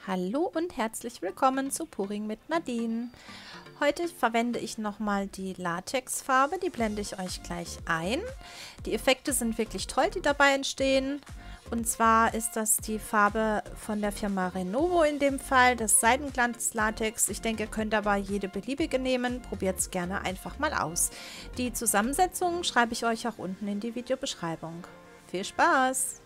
Hallo und herzlich willkommen zu Puring mit Nadine. Heute verwende ich nochmal die Latexfarbe, die blende ich euch gleich ein. Die Effekte sind wirklich toll, die dabei entstehen. Und zwar ist das die Farbe von der Firma Renovo in dem Fall, das Seidenglanz-Latex. Ich denke, ihr könnt aber jede beliebige nehmen. Probiert es gerne einfach mal aus. Die Zusammensetzung schreibe ich euch auch unten in die Videobeschreibung. Viel Spaß!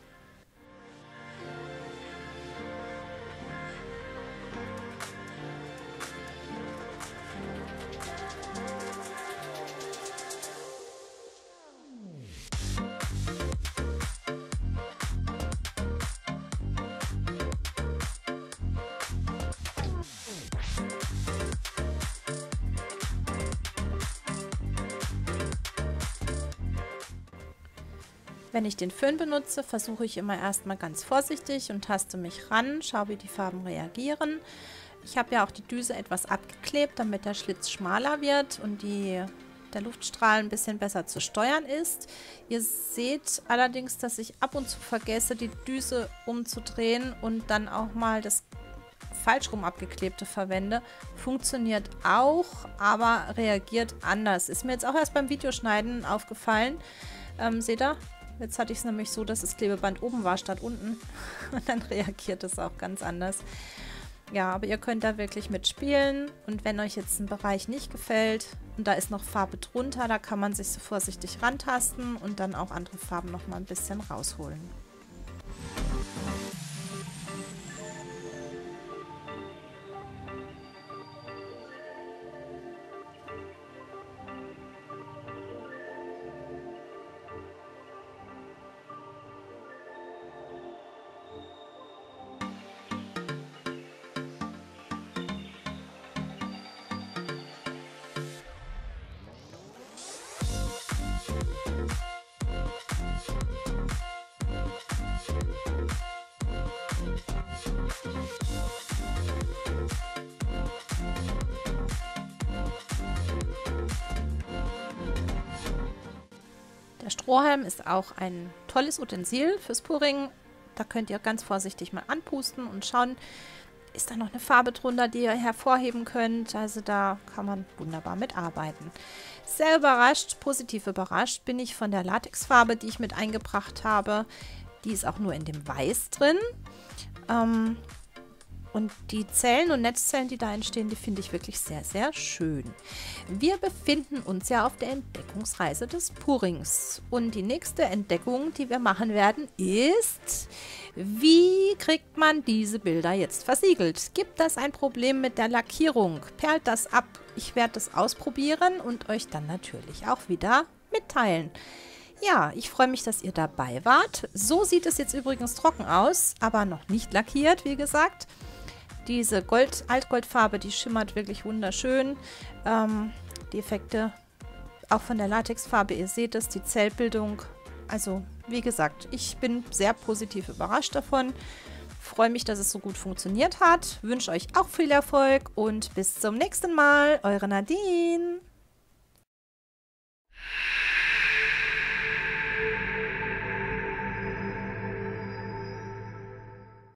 Wenn ich den Föhn benutze, versuche ich immer erstmal ganz vorsichtig und taste mich ran, schaue, wie die Farben reagieren. Ich habe ja auch die Düse etwas abgeklebt, damit der Schlitz schmaler wird und der Luftstrahl ein bisschen besser zu steuern ist. Ihr seht allerdings, dass ich ab und zu vergesse, die Düse umzudrehen und dann auch mal das falsch rum abgeklebte verwende. Funktioniert auch, aber reagiert anders. Ist mir jetzt auch erst beim Videoschneiden aufgefallen. Seht ihr? Jetzt hatte ich es nämlich so, dass das Klebeband oben war statt unten. Und dann reagiert es auch ganz anders. Ja, aber ihr könnt da wirklich mitspielen. Und wenn euch jetzt ein Bereich nicht gefällt und da ist noch Farbe drunter, da kann man sich so vorsichtig rantasten und dann auch andere Farben noch mal ein bisschen rausholen. Der Strohhalm ist auch ein tolles Utensil fürs Puring. Da könnt ihr ganz vorsichtig mal anpusten und schauen, ist da noch eine Farbe drunter, die ihr hervorheben könnt. Also da kann man wunderbar mitarbeiten. Sehr überrascht, positiv überrascht bin ich von der Latexfarbe, die ich mit eingebracht habe. Die ist auch nur in dem Weiß drin. Und die Zellen und Netzzellen, die da entstehen, die finde ich wirklich sehr, sehr schön. Wir befinden uns ja auf der Entdeckungsreise des Purings. Und die nächste Entdeckung, die wir machen werden, ist, wie kriegt man diese Bilder jetzt versiegelt? Gibt das ein Problem mit der Lackierung? Perlt das ab? Ich werde das ausprobieren und euch dann natürlich auch wieder mitteilen. Ja, ich freue mich, dass ihr dabei wart. So sieht es jetzt übrigens trocken aus, aber noch nicht lackiert, wie gesagt. Diese Altgoldfarbe, die schimmert wirklich wunderschön. Die Effekte auch von der Latexfarbe, ihr seht es, die Zellbildung. Also, wie gesagt, ich bin sehr positiv überrascht davon. Freue mich, dass es so gut funktioniert hat. Wünsche euch auch viel Erfolg und bis zum nächsten Mal. Eure Nadine.